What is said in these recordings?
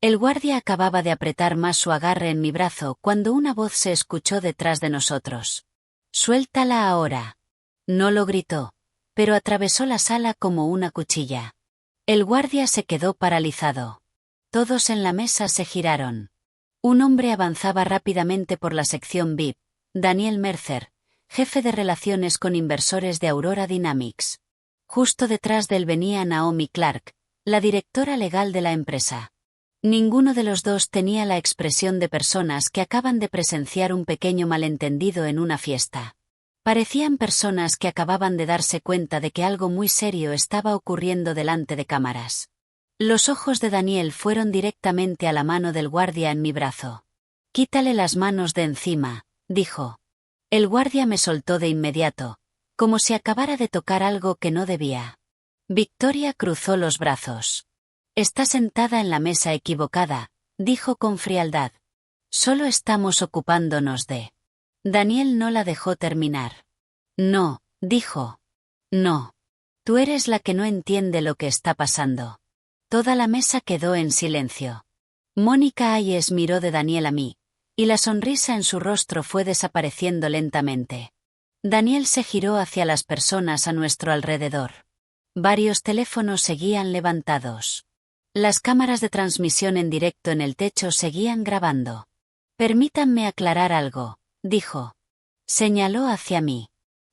El guardia acababa de apretar más su agarre en mi brazo cuando una voz se escuchó detrás de nosotros. «Suéltala ahora». No lo gritó, pero atravesó la sala como una cuchilla. El guardia se quedó paralizado. Todos en la mesa se giraron. Un hombre avanzaba rápidamente por la sección VIP, Daniel Mercer, jefe de relaciones con inversores de Aurora Dynamics. Justo detrás de él venía Naomi Clark, la directora legal de la empresa. Ninguno de los dos tenía la expresión de personas que acaban de presenciar un pequeño malentendido en una fiesta. Parecían personas que acababan de darse cuenta de que algo muy serio estaba ocurriendo delante de cámaras. Los ojos de Daniel fueron directamente a la mano del guardia en mi brazo. «Quítale las manos de encima», dijo. El guardia me soltó de inmediato, como si acabara de tocar algo que no debía. Victoria cruzó los brazos. «Está sentada en la mesa equivocada», dijo con frialdad. «Solo estamos ocupándonos de...». Daniel no la dejó terminar. «No», dijo. «No. Tú eres la que no entiende lo que está pasando». Toda la mesa quedó en silencio. Mónica Hayes miró de Daniel a mí, y la sonrisa en su rostro fue desapareciendo lentamente. Daniel se giró hacia las personas a nuestro alrededor. Varios teléfonos seguían levantados. Las cámaras de transmisión en directo en el techo seguían grabando. «Permítanme aclarar algo», dijo. Señaló hacia mí.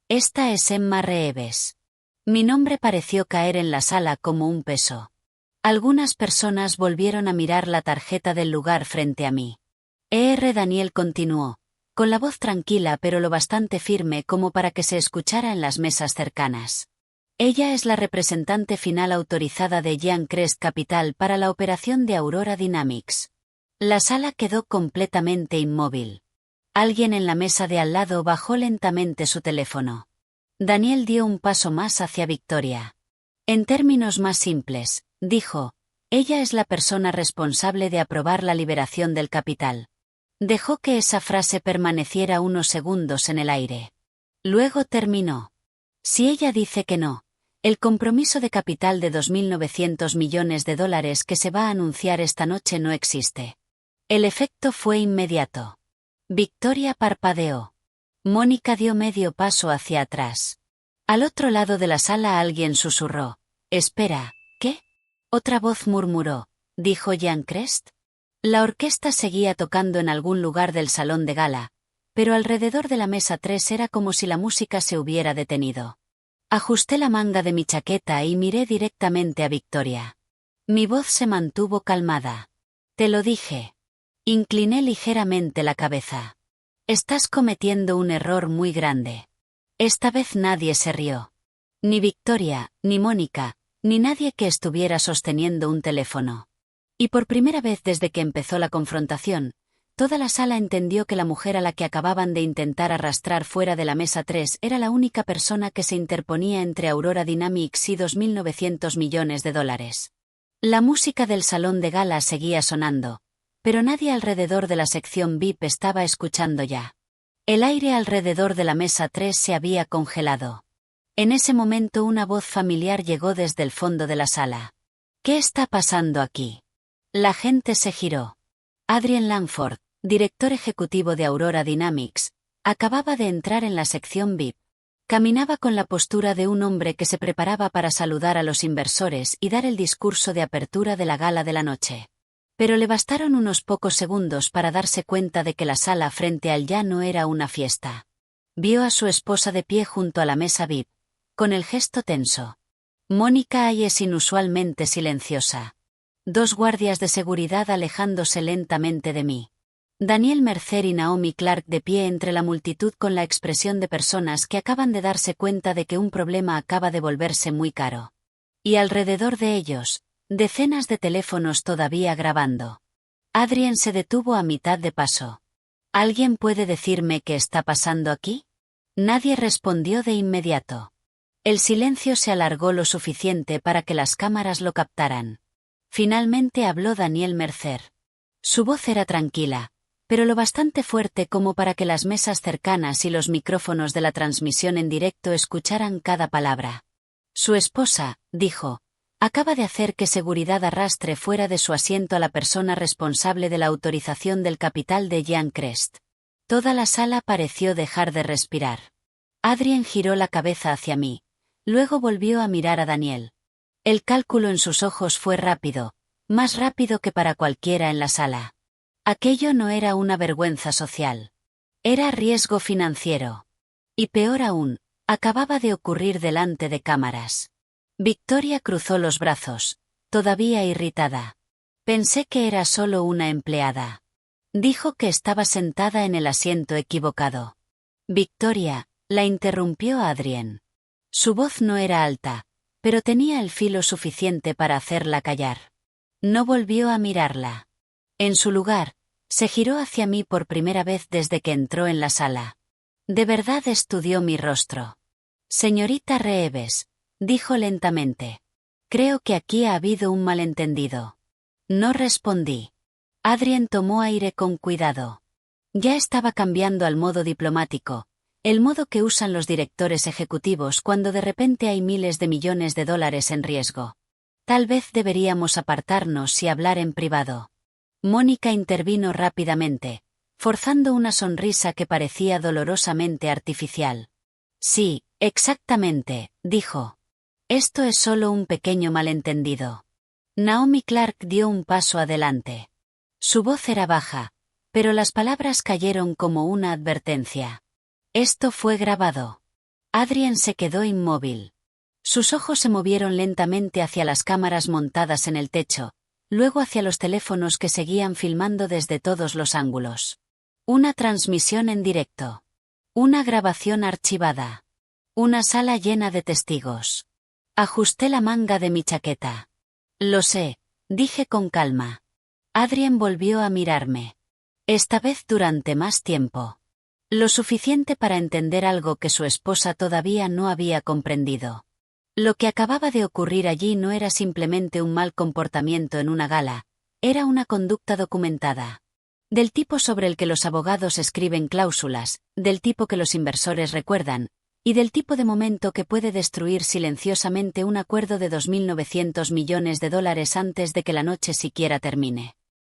«Esta es Emma Reeves». Mi nombre pareció caer en la sala como un peso. Algunas personas volvieron a mirar la tarjeta del lugar frente a mí. Daniel continuó, con la voz tranquila pero lo bastante firme como para que se escuchara en las mesas cercanas. Ella es la representante final autorizada de Giant Crest Capital para la operación de Aurora Dynamics. La sala quedó completamente inmóvil. Alguien en la mesa de al lado bajó lentamente su teléfono. Daniel dio un paso más hacia Victoria. «En términos más simples», dijo, «ella es la persona responsable de aprobar la liberación del capital». Dejó que esa frase permaneciera unos segundos en el aire. Luego terminó. «Si ella dice que no, el compromiso de capital de $2.900 millones que se va a anunciar esta noche no existe». El efecto fue inmediato. Victoria parpadeó. Mónica dio medio paso hacia atrás. Al otro lado de la sala alguien susurró. «Espera, ¿qué?». Otra voz murmuró. «¿Dijo Giant Crest?». La orquesta seguía tocando en algún lugar del salón de gala, pero alrededor de la mesa 3 era como si la música se hubiera detenido. Ajusté la manga de mi chaqueta y miré directamente a Victoria. Mi voz se mantuvo calmada. «Te lo dije». Incliné ligeramente la cabeza. «Estás cometiendo un error muy grande». Esta vez nadie se rió. Ni Victoria, ni Mónica, ni nadie que estuviera sosteniendo un teléfono. Y por primera vez desde que empezó la confrontación, toda la sala entendió que la mujer a la que acababan de intentar arrastrar fuera de la mesa 3 era la única persona que se interponía entre Aurora Dynamics y $2.900 millones. La música del salón de gala seguía sonando, pero nadie alrededor de la sección VIP estaba escuchando ya. El aire alrededor de la mesa 3 se había congelado. En ese momento una voz familiar llegó desde el fondo de la sala. «¿Qué está pasando aquí?». La gente se giró. Adrian Langford, director ejecutivo de Aurora Dynamics, acababa de entrar en la sección VIP. Caminaba con la postura de un hombre que se preparaba para saludar a los inversores y dar el discurso de apertura de la gala de la noche. Pero le bastaron unos pocos segundos para darse cuenta de que la sala frente a él ya no era una fiesta. Vio a su esposa de pie junto a la mesa VIP, con el gesto tenso. Mónica Hayes inusualmente silenciosa. 2 guardias de seguridad alejándose lentamente de mí. Daniel Mercer y Naomi Clark de pie entre la multitud con la expresión de personas que acaban de darse cuenta de que un problema acaba de volverse muy caro. Y alrededor de ellos, decenas de teléfonos todavía grabando. Adrien se detuvo a mitad de paso. ¿Alguien puede decirme qué está pasando aquí? Nadie respondió de inmediato. El silencio se alargó lo suficiente para que las cámaras lo captaran. Finalmente habló Daniel Mercer. Su voz era tranquila, pero lo bastante fuerte como para que las mesas cercanas y los micrófonos de la transmisión en directo escucharan cada palabra. Su esposa, dijo, Acaba de hacer que seguridad arrastre fuera de su asiento a la persona responsable de la autorización del capital de Jean Crest. Toda la sala pareció dejar de respirar. Adrien giró la cabeza hacia mí. Luego volvió a mirar a Daniel. El cálculo en sus ojos fue rápido, más rápido que para cualquiera en la sala. Aquello no era una vergüenza social. Era riesgo financiero. Y peor aún, acababa de ocurrir delante de cámaras. Victoria cruzó los brazos, todavía irritada. Pensé que era solo una empleada. Dijo que estaba sentada en el asiento equivocado. Victoria, la interrumpió Adrien. Su voz no era alta, pero tenía el filo suficiente para hacerla callar. No volvió a mirarla. En su lugar, se giró hacia mí por primera vez desde que entró en la sala. De verdad estudió mi rostro. Señorita Reeves, dijo lentamente. Creo que aquí ha habido un malentendido. No respondí. Adrien tomó aire con cuidado. Ya estaba cambiando al modo diplomático, el modo que usan los directores ejecutivos cuando de repente hay miles de millones de dólares en riesgo. Tal vez deberíamos apartarnos y hablar en privado. Mónica intervino rápidamente, forzando una sonrisa que parecía dolorosamente artificial. Sí, exactamente, dijo. Esto es solo un pequeño malentendido. Naomi Clark dio un paso adelante. Su voz era baja, pero las palabras cayeron como una advertencia. Esto fue grabado. Adrien se quedó inmóvil. Sus ojos se movieron lentamente hacia las cámaras montadas en el techo, luego hacia los teléfonos que seguían filmando desde todos los ángulos. Una transmisión en directo. Una grabación archivada. Una sala llena de testigos. Ajusté la manga de mi chaqueta. Lo sé, dije con calma. Adrien volvió a mirarme. Esta vez durante más tiempo. Lo suficiente para entender algo que su esposa todavía no había comprendido. Lo que acababa de ocurrir allí no era simplemente un mal comportamiento en una gala, era una conducta documentada. Del tipo sobre el que los abogados escriben cláusulas, del tipo que los inversores recuerdan, y del tipo de momento que puede destruir silenciosamente un acuerdo de 2.900 millones de dólares antes de que la noche siquiera termine.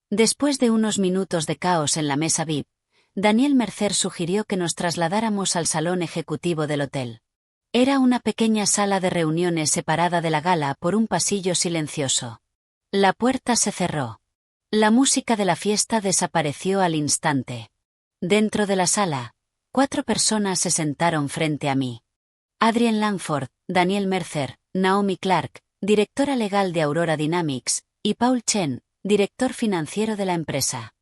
Después de unos minutos de caos en la mesa VIP, Daniel Mercer sugirió que nos trasladáramos al salón ejecutivo del hotel. Era una pequeña sala de reuniones separada de la gala por un pasillo silencioso. La puerta se cerró. La música de la fiesta desapareció al instante. Dentro de la sala, 4 personas se sentaron frente a mí. Adrien Langford, Daniel Mercer, Naomi Clark, directora legal de Aurora Dynamics, y Paul Chen, director financiero de la empresa.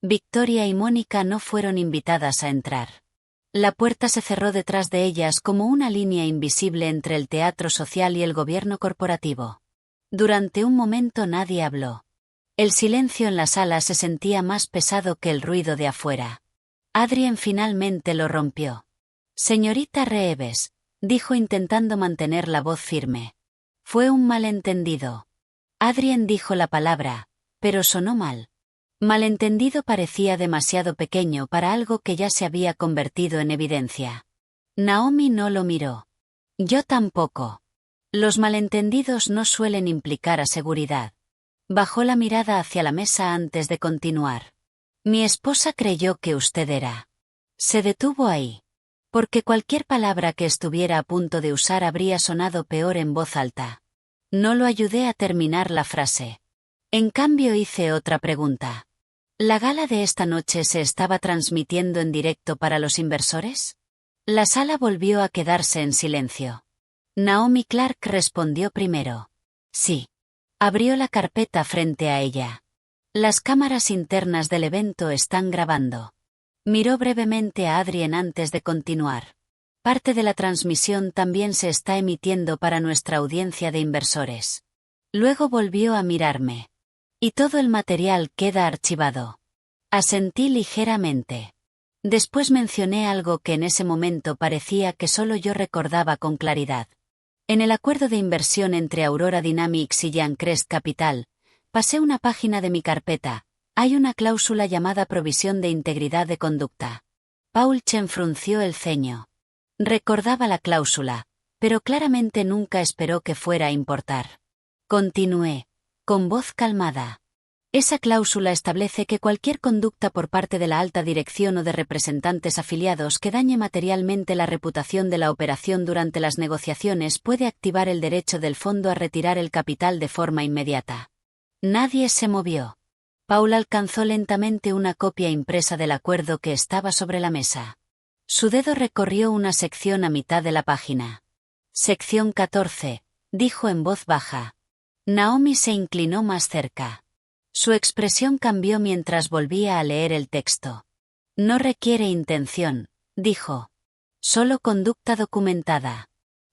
Victoria y Mónica no fueron invitadas a entrar. La puerta se cerró detrás de ellas como una línea invisible entre el teatro social y el gobierno corporativo. Durante un momento nadie habló. El silencio en la sala se sentía más pesado que el ruido de afuera. Adrien finalmente lo rompió. Señorita Reeves, dijo intentando mantener la voz firme. Fue un malentendido. Adrien dijo la palabra, pero sonó mal. Malentendido parecía demasiado pequeño para algo que ya se había convertido en evidencia. Naomi no lo miró. Yo tampoco. Los malentendidos no suelen implicar a seguridad. Bajó la mirada hacia la mesa antes de continuar. Mi esposa creyó que usted era. Se detuvo ahí. Porque cualquier palabra que estuviera a punto de usar habría sonado peor en voz alta. No lo ayudé a terminar la frase. En cambio hice otra pregunta. ¿La gala de esta noche se estaba transmitiendo en directo para los inversores? La sala volvió a quedarse en silencio. Naomi Clark respondió primero. Sí. Abrió la carpeta frente a ella. Las cámaras internas del evento están grabando. Miró brevemente a Adrien antes de continuar. Parte de la transmisión también se está emitiendo para nuestra audiencia de inversores. Luego volvió a mirarme. Y todo el material queda archivado. Asentí ligeramente. Después mencioné algo que en ese momento parecía que solo yo recordaba con claridad. En el acuerdo de inversión entre Aurora Dynamics y Jean Crest Capital, pasé una página de mi carpeta. Hay una cláusula llamada provisión de integridad de conducta. Paul Chen frunció el ceño. Recordaba la cláusula, pero claramente nunca esperó que fuera a importar. Continué, con voz calmada. Esa cláusula establece que cualquier conducta por parte de la alta dirección o de representantes afiliados que dañe materialmente la reputación de la operación durante las negociaciones puede activar el derecho del fondo a retirar el capital de forma inmediata. Nadie se movió. Paul alcanzó lentamente una copia impresa del acuerdo que estaba sobre la mesa. Su dedo recorrió una sección a mitad de la página. Sección 14, dijo en voz baja. Naomi se inclinó más cerca. Su expresión cambió mientras volvía a leer el texto. No requiere intención, dijo. Solo conducta documentada.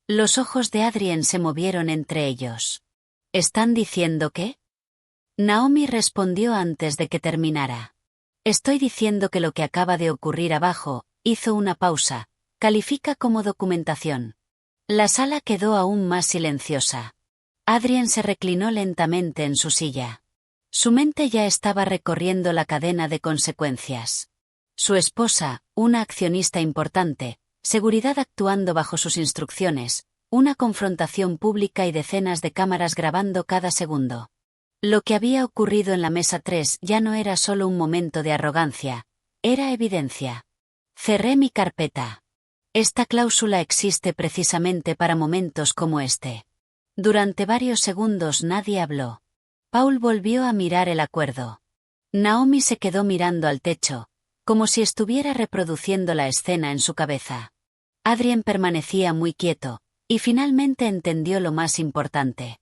Los ojos de Adrien se movieron entre ellos. ¿Están diciendo qué? Naomi respondió antes de que terminara. Estoy diciendo que lo que acaba de ocurrir abajo, hizo una pausa, califica como documentación. La sala quedó aún más silenciosa. Adrien se reclinó lentamente en su silla. Su mente ya estaba recorriendo la cadena de consecuencias. Su esposa, una accionista importante, seguridad actuando bajo sus instrucciones, una confrontación pública y decenas de cámaras grabando cada segundo. Lo que había ocurrido en la mesa 3 ya no era solo un momento de arrogancia, era evidencia. Cerré mi carpeta. Esta cláusula existe precisamente para momentos como este. Durante varios segundos nadie habló. Paul volvió a mirar el acuerdo. Naomi se quedó mirando al techo, como si estuviera reproduciendo la escena en su cabeza. Adrien permanecía muy quieto, y finalmente entendió lo más importante.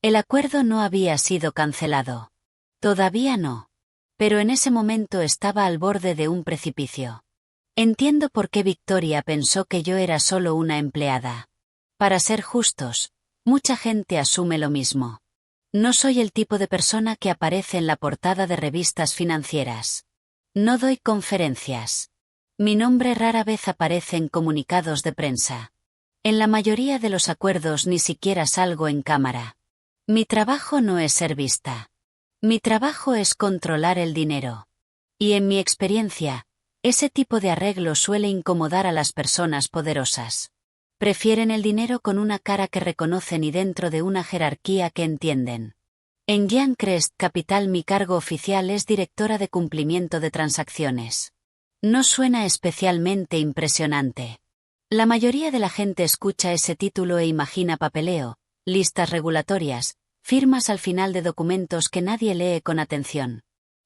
El acuerdo no había sido cancelado. Todavía no. Pero en ese momento estaba al borde de un precipicio. Entiendo por qué Victoria pensó que yo era solo una empleada. Para ser justos, mucha gente asume lo mismo. No soy el tipo de persona que aparece en la portada de revistas financieras. No doy conferencias. Mi nombre rara vez aparece en comunicados de prensa. En la mayoría de los acuerdos ni siquiera salgo en cámara. Mi trabajo no es ser vista. Mi trabajo es controlar el dinero. Y en mi experiencia, ese tipo de arreglo suele incomodar a las personas poderosas. Prefieren el dinero con una cara que reconocen y dentro de una jerarquía que entienden. En Giant Crest Capital mi cargo oficial es directora de cumplimiento de transacciones. No suena especialmente impresionante. La mayoría de la gente escucha ese título e imagina papeleo, listas regulatorias, firmas al final de documentos que nadie lee con atención.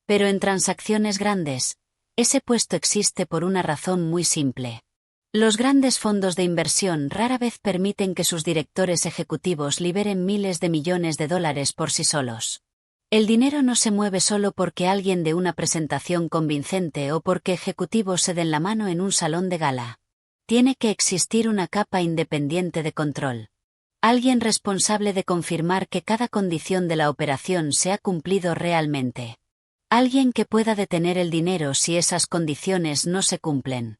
Pero en transacciones grandes, ese puesto existe por una razón muy simple. Los grandes fondos de inversión rara vez permiten que sus directores ejecutivos liberen miles de millones de dólares por sí solos. El dinero no se mueve solo porque alguien dé una presentación convincente o porque ejecutivos se den la mano en un salón de gala. Tiene que existir una capa independiente de control. Alguien responsable de confirmar que cada condición de la operación se ha cumplido realmente. Alguien que pueda detener el dinero si esas condiciones no se cumplen.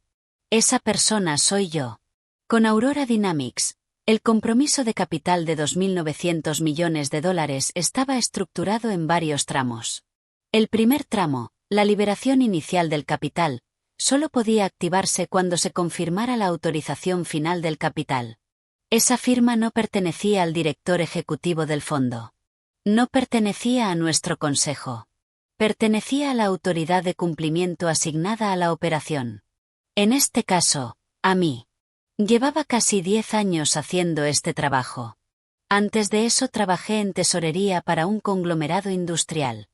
Esa persona soy yo. Con Aurora Dynamics, el compromiso de capital de 2.900 millones de dólares estaba estructurado en varios tramos. El primer tramo, la liberación inicial del capital, solo podía activarse cuando se confirmara la autorización final del capital. Esa firma no pertenecía al director ejecutivo del fondo. No pertenecía a nuestro consejo. Pertenecía a la autoridad de cumplimiento asignada a la operación. En este caso, a mí. Llevaba casi 10 años haciendo este trabajo. Antes de eso trabajé en tesorería para un conglomerado industrial.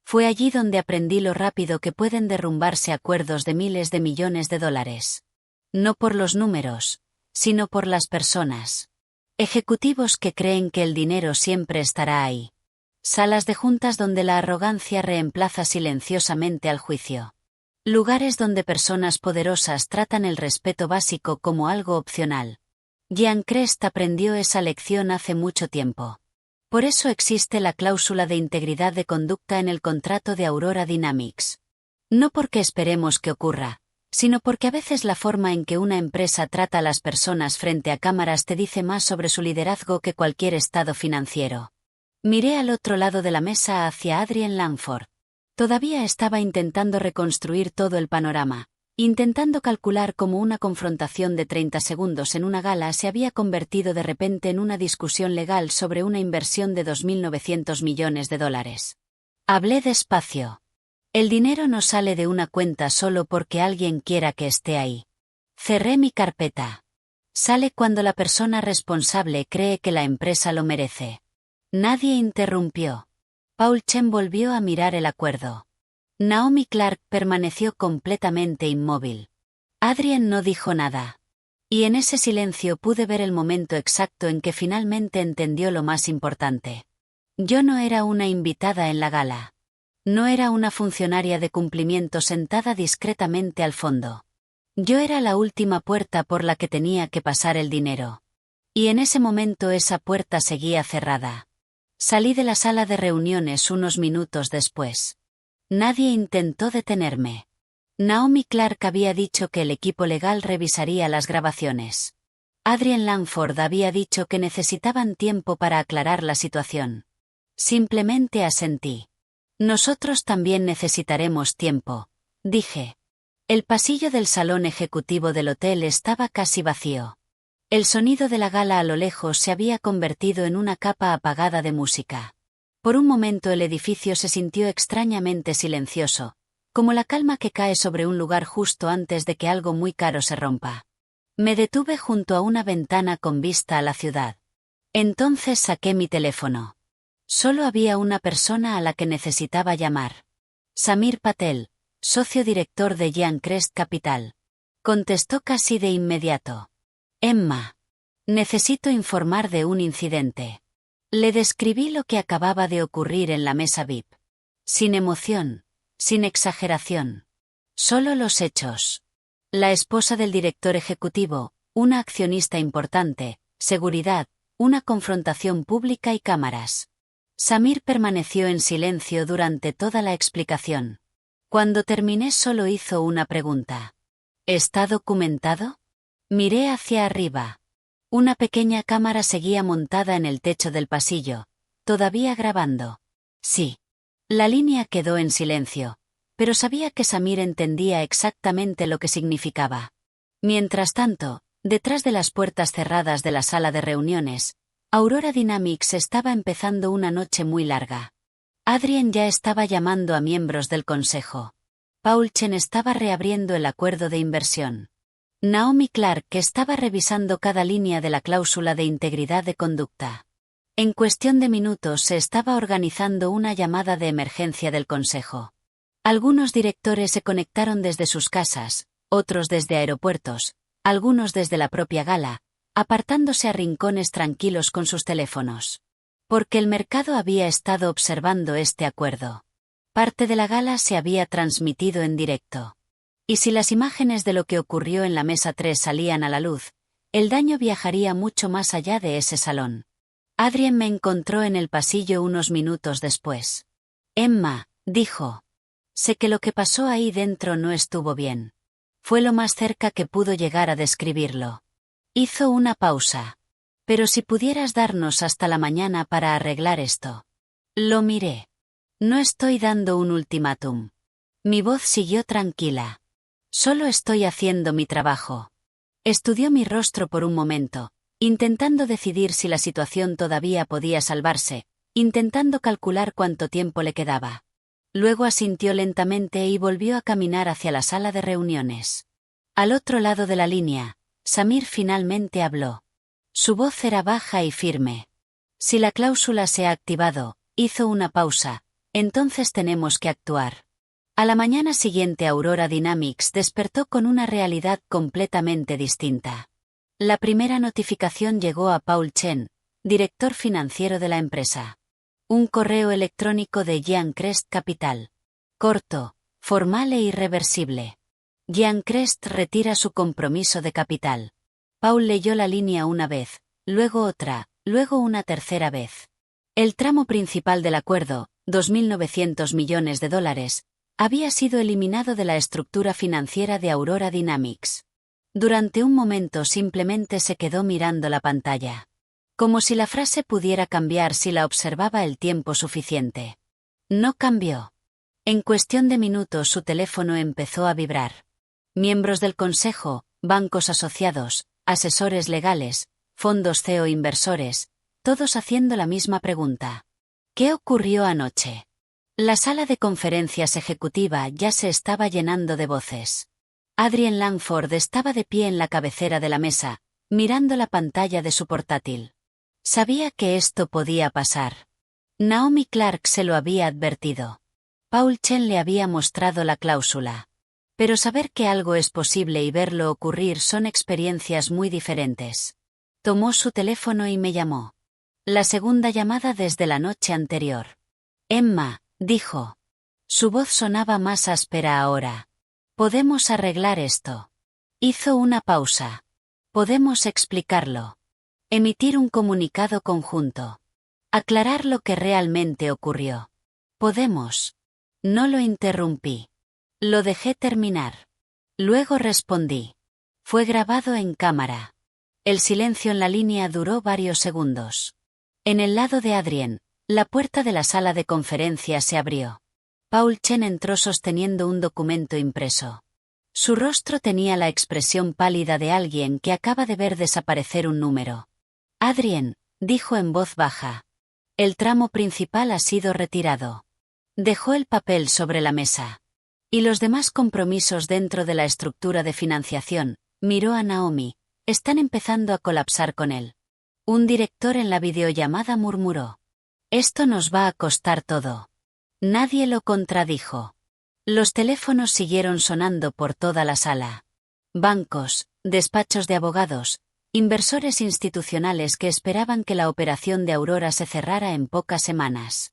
Fue allí donde aprendí lo rápido que pueden derrumbarse acuerdos de miles de millones de dólares. No por los números, sino por las personas. Ejecutivos que creen que el dinero siempre estará ahí. Salas de juntas donde la arrogancia reemplaza silenciosamente al juicio. Lugares donde personas poderosas tratan el respeto básico como algo opcional. Giant Crest aprendió esa lección hace mucho tiempo. Por eso existe la cláusula de integridad de conducta en el contrato de Aurora Dynamics. No porque esperemos que ocurra, sino porque a veces la forma en que una empresa trata a las personas frente a cámaras te dice más sobre su liderazgo que cualquier estado financiero. Miré al otro lado de la mesa hacia Adrien Langford. Todavía estaba intentando reconstruir todo el panorama, intentando calcular cómo una confrontación de 30 segundos en una gala se había convertido de repente en una discusión legal sobre una inversión de 2.900 millones de dólares. Hablé despacio. El dinero no sale de una cuenta solo porque alguien quiera que esté ahí. Cerré mi carpeta. Sale cuando la persona responsable cree que la empresa lo merece. Nadie interrumpió. Paul Chen volvió a mirar el acuerdo. Naomi Clark permaneció completamente inmóvil. Adrien no dijo nada. Y en ese silencio pude ver el momento exacto en que finalmente entendió lo más importante. Yo no era una invitada en la gala. No era una funcionaria de cumplimiento sentada discretamente al fondo. Yo era la última puerta por la que tenía que pasar el dinero. Y en ese momento esa puerta seguía cerrada. Salí de la sala de reuniones unos minutos después. Nadie intentó detenerme. Naomi Clark había dicho que el equipo legal revisaría las grabaciones. Adrien Langford había dicho que necesitaban tiempo para aclarar la situación. Simplemente asentí. Nosotros también necesitaremos tiempo, dije. El pasillo del salón ejecutivo del hotel estaba casi vacío. El sonido de la gala a lo lejos se había convertido en una capa apagada de música. Por un momento el edificio se sintió extrañamente silencioso, como la calma que cae sobre un lugar justo antes de que algo muy caro se rompa. Me detuve junto a una ventana con vista a la ciudad. Entonces saqué mi teléfono. Solo había una persona a la que necesitaba llamar. Samir Patel, socio director de Giancrest Capital. Contestó casi de inmediato. Emma. Necesito informar de un incidente. Le describí lo que acababa de ocurrir en la mesa VIP. Sin emoción, sin exageración. Solo los hechos. La esposa del director ejecutivo, una accionista importante, seguridad, una confrontación pública y cámaras. Samir permaneció en silencio durante toda la explicación. Cuando terminé solo hizo una pregunta. ¿Está documentado? Miré hacia arriba. Una pequeña cámara seguía montada en el techo del pasillo, todavía grabando. Sí. La línea quedó en silencio, pero sabía que Samir entendía exactamente lo que significaba. Mientras tanto, detrás de las puertas cerradas de la sala de reuniones, Aurora Dynamics estaba empezando una noche muy larga. Adrien ya estaba llamando a miembros del consejo. Paul Chen estaba reabriendo el acuerdo de inversión. Naomi Clark estaba revisando cada línea de la cláusula de integridad de conducta. En cuestión de minutos se estaba organizando una llamada de emergencia del consejo. Algunos directores se conectaron desde sus casas, otros desde aeropuertos, algunos desde la propia gala, apartándose a rincones tranquilos con sus teléfonos. Porque el mercado había estado observando este acuerdo. Parte de la gala se había transmitido en directo. Y si las imágenes de lo que ocurrió en la mesa 3 salían a la luz, el daño viajaría mucho más allá de ese salón. Adrien me encontró en el pasillo unos minutos después. Emma, dijo. Sé que lo que pasó ahí dentro no estuvo bien. Fue lo más cerca que pudo llegar a describirlo. Hizo una pausa. Pero si pudieras darnos hasta la mañana para arreglar esto. Lo miré. No estoy dando un ultimátum. Mi voz siguió tranquila. Solo estoy haciendo mi trabajo. Estudió mi rostro por un momento, intentando decidir si la situación todavía podía salvarse, intentando calcular cuánto tiempo le quedaba. Luego asintió lentamente y volvió a caminar hacia la sala de reuniones. Al otro lado de la línea, Samir finalmente habló. Su voz era baja y firme. Si la cláusula se ha activado, hizo una pausa, entonces tenemos que actuar. A la mañana siguiente Aurora Dynamics despertó con una realidad completamente distinta. La primera notificación llegó a Paul Chen, director financiero de la empresa. Un correo electrónico de Giancrest Capital. Corto, formal e irreversible. Giancrest retira su compromiso de capital. Paul leyó la línea una vez, luego otra, luego una tercera vez. El tramo principal del acuerdo, 2.900 millones de dólares, había sido eliminado de la estructura financiera de Aurora Dynamics. Durante un momento simplemente se quedó mirando la pantalla. Como si la frase pudiera cambiar si la observaba el tiempo suficiente. No cambió. En cuestión de minutos su teléfono empezó a vibrar. Miembros del consejo, bancos asociados, asesores legales, fondos CEO inversores, todos haciendo la misma pregunta. ¿Qué ocurrió anoche? La sala de conferencias ejecutiva ya se estaba llenando de voces. Adrienne Langford estaba de pie en la cabecera de la mesa, mirando la pantalla de su portátil. Sabía que esto podía pasar. Naomi Clark se lo había advertido. Paul Chen le había mostrado la cláusula. Pero saber que algo es posible y verlo ocurrir son experiencias muy diferentes. Tomó su teléfono y me llamó. La segunda llamada desde la noche anterior. Emma, dijo. Su voz sonaba más áspera ahora. Podemos arreglar esto. Hizo una pausa. Podemos explicarlo. Emitir un comunicado conjunto. Aclarar lo que realmente ocurrió. Podemos. No lo interrumpí. Lo dejé terminar. Luego respondí. Fue grabado en cámara. El silencio en la línea duró varios segundos. En el lado de Adrienne, la puerta de la sala de conferencias se abrió. Paul Chen entró sosteniendo un documento impreso. Su rostro tenía la expresión pálida de alguien que acaba de ver desaparecer un número. Adrienne, dijo en voz baja. El tramo principal ha sido retirado. Dejó el papel sobre la mesa. Y los demás compromisos dentro de la estructura de financiación, miró a Naomi, están empezando a colapsar con él. Un director en la videollamada murmuró. Esto nos va a costar todo. Nadie lo contradijo. Los teléfonos siguieron sonando por toda la sala. Bancos, despachos de abogados, inversores institucionales que esperaban que la operación de Aurora se cerrara en pocas semanas.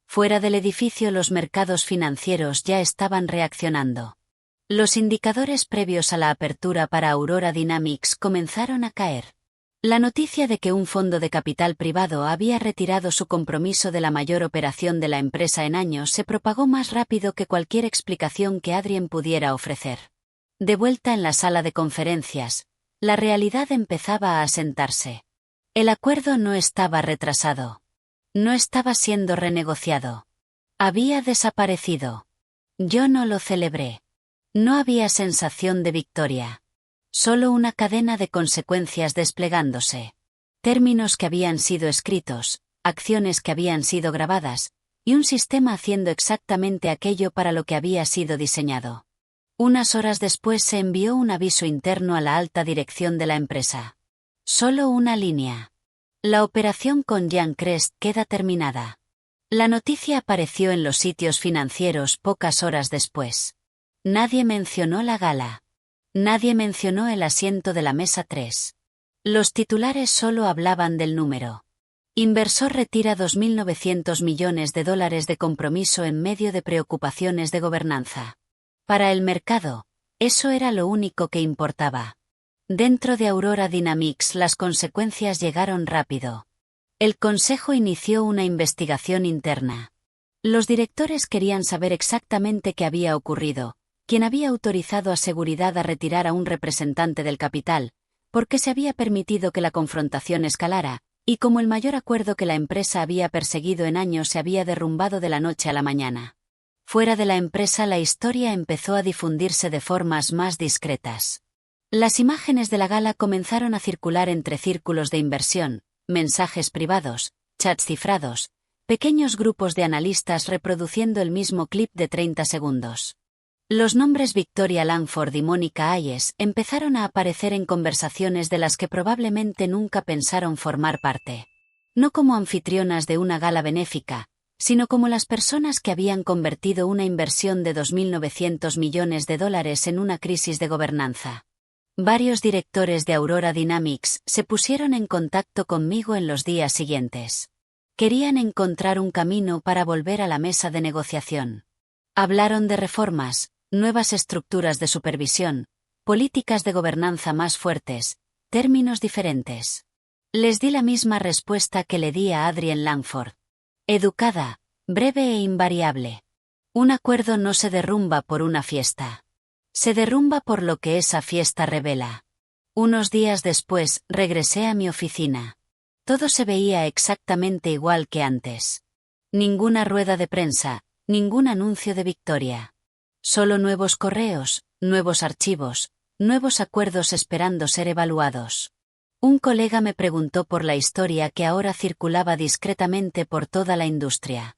Fuera del edificio los mercados financieros ya estaban reaccionando. Los indicadores previos a la apertura para Aurora Dynamics comenzaron a caer. La noticia de que un fondo de capital privado había retirado su compromiso de la mayor operación de la empresa en años se propagó más rápido que cualquier explicación que Adrienne pudiera ofrecer. De vuelta en la sala de conferencias, la realidad empezaba a asentarse. El acuerdo no estaba retrasado. No estaba siendo renegociado. Había desaparecido. Yo no lo celebré. No había sensación de victoria. Solo una cadena de consecuencias desplegándose. Términos que habían sido escritos, acciones que habían sido grabadas, y un sistema haciendo exactamente aquello para lo que había sido diseñado. Unas horas después se envió un aviso interno a la alta dirección de la empresa. Solo una línea. La operación con Jan Crest queda terminada. La noticia apareció en los sitios financieros pocas horas después. Nadie mencionó la gala. Nadie mencionó el asiento de la mesa 3. Los titulares solo hablaban del número. Inversor retira $2.900 millones de compromiso en medio de preocupaciones de gobernanza. Para el mercado, eso era lo único que importaba. Dentro de Aurora Dynamics las consecuencias llegaron rápido. El consejo inició una investigación interna. Los directores querían saber exactamente qué había ocurrido, quién había autorizado a seguridad a retirar a un representante del capital, por qué se había permitido que la confrontación escalara, y cómo el mayor acuerdo que la empresa había perseguido en años se había derrumbado de la noche a la mañana. Fuera de la empresa la historia empezó a difundirse de formas más discretas. Las imágenes de la gala comenzaron a circular entre círculos de inversión, mensajes privados, chats cifrados, pequeños grupos de analistas reproduciendo el mismo clip de 30 segundos. Los nombres Victoria Langford y Mónica Hayes empezaron a aparecer en conversaciones de las que probablemente nunca pensaron formar parte. No como anfitrionas de una gala benéfica, sino como las personas que habían convertido una inversión de $2.900 millones en una crisis de gobernanza. Varios directores de Aurora Dynamics se pusieron en contacto conmigo en los días siguientes. Querían encontrar un camino para volver a la mesa de negociación. Hablaron de reformas, nuevas estructuras de supervisión, políticas de gobernanza más fuertes, términos diferentes. Les di la misma respuesta que le di a Adrienne Langford. Educada, breve e invariable. Un acuerdo no se derrumba por una fiesta. Se derrumba por lo que esa fiesta revela. Unos días después, regresé a mi oficina. Todo se veía exactamente igual que antes. Ninguna rueda de prensa, ningún anuncio de victoria. Solo nuevos correos, nuevos archivos, nuevos acuerdos esperando ser evaluados. Un colega me preguntó por la historia que ahora circulaba discretamente por toda la industria.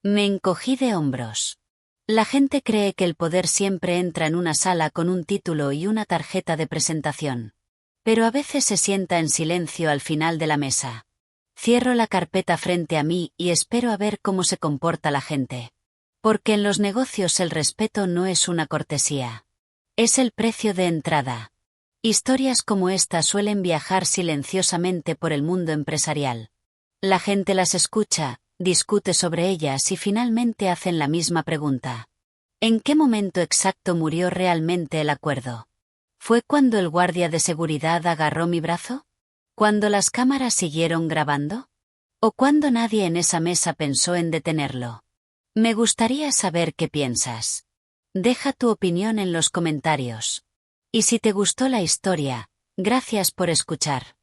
Me encogí de hombros. La gente cree que el poder siempre entra en una sala con un título y una tarjeta de presentación. Pero a veces se sienta en silencio al final de la mesa. Cierro la carpeta frente a mí y espero a ver cómo se comporta la gente. Porque en los negocios el respeto no es una cortesía. Es el precio de entrada. Historias como esta suelen viajar silenciosamente por el mundo empresarial. La gente las escucha, discute sobre ellas y finalmente hacen la misma pregunta. ¿En qué momento exacto murió realmente el acuerdo? ¿Fue cuando el guardia de seguridad agarró mi brazo? ¿Cuando las cámaras siguieron grabando? ¿O cuando nadie en esa mesa pensó en detenerlo? Me gustaría saber qué piensas. Deja tu opinión en los comentarios. Y si te gustó la historia, gracias por escuchar.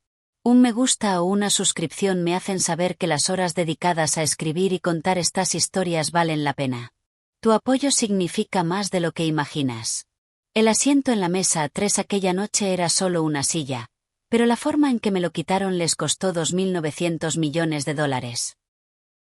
Un me gusta o una suscripción me hacen saber que las horas dedicadas a escribir y contar estas historias valen la pena. Tu apoyo significa más de lo que imaginas. El asiento en la mesa 3 aquella noche era solo una silla, pero la forma en que me lo quitaron les costó $2.900 millones.